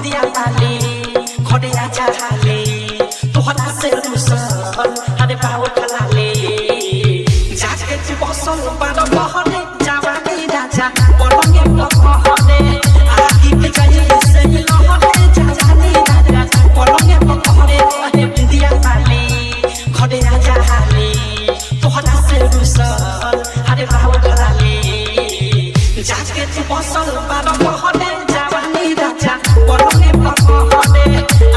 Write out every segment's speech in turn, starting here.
बिंदिया वाली घरे आजा हाले तोहरा से रुसल अरे बाबू खलाले जाके तू बसल बार बहरे जवानी राजा पलंगे पकहरे आखी के जाई से लहरे जवानी राजा पलंगे पकहरे अरे बिंदिया वाली घरे आजा हाले तोहरा से रुसल अरे बाबू खलाले जाके तू बसल बार बहरे जवानी राजा पलंगे पकहरे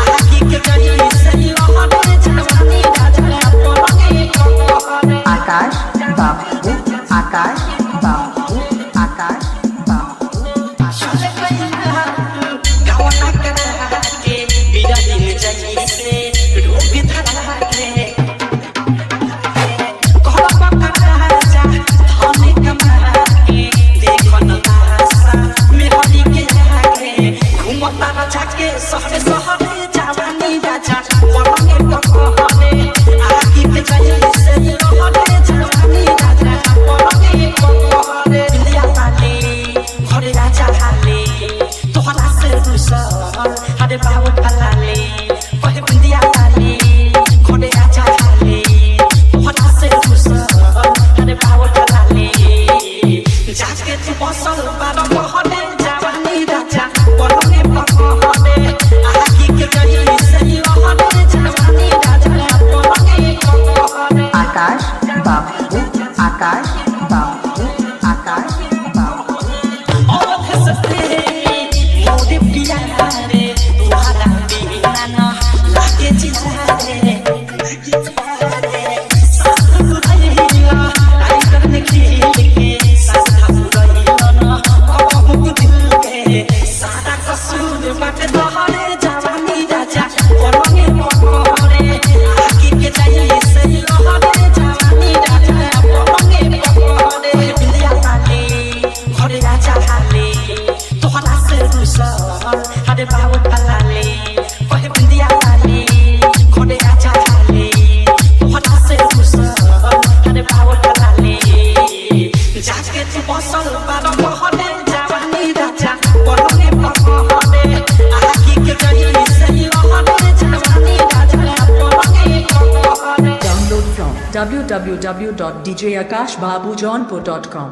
आखी के जाई से लहरे जवानी राजा पलंगे पकहरे आकाश बाबू आकाश बाबू आकाश बाबू गावना करा के बिना दिन जाई से रोग धरा के कहला पकड़ा जा हमें कमा के देखो न तासा मेहदी के आगे घूमता न जाके शहर शहर जवानी राजा पलंगे पकहरे आखी के जाई से लहरे जवानी राजा पलंगे पकहरे बिंदिया वाली घरे राजा हाले तोहरा से रुसल अरे बाबू खलाले ओहे बिंदिया वाली घरे राजा हाले तोहरा से रुसल अरे बाबू खलाले जाके तू बसल बार बहरे जवानी राजा पलंगे पकहरे आखी के जाई से लहरे जवानी राजा पलंगे पकहरे आकाश बाबू आकाश बाबू आकाश बाबू औरत सस्ते मोरे पिया रे तुम्हारा बिना ना लागे जिला रे साथ बुराइया आई करने खेल के साथ बुराइया ना कबहू दिल के सारा कसूर बाटे तोहरे जवानी राजा पलंगे पकहरे आखी के जाई से लहरे जवानी राजा पलंगे पकहरे बिंदिया वाली घरे राजा हाले तोहरा से रुसल अरे बाबू खलाले ओहे बिंदिया वाली घरे राजा हाले तोहरा से रुसल अरे बाबू खलाले जाके तू बसल बार बहरे जवानी राजा पलंगे पकहरे आखी के जाई से लहरे जवानी राजा पलंगे पकहरे Download from www.djakashbabujaunpur.com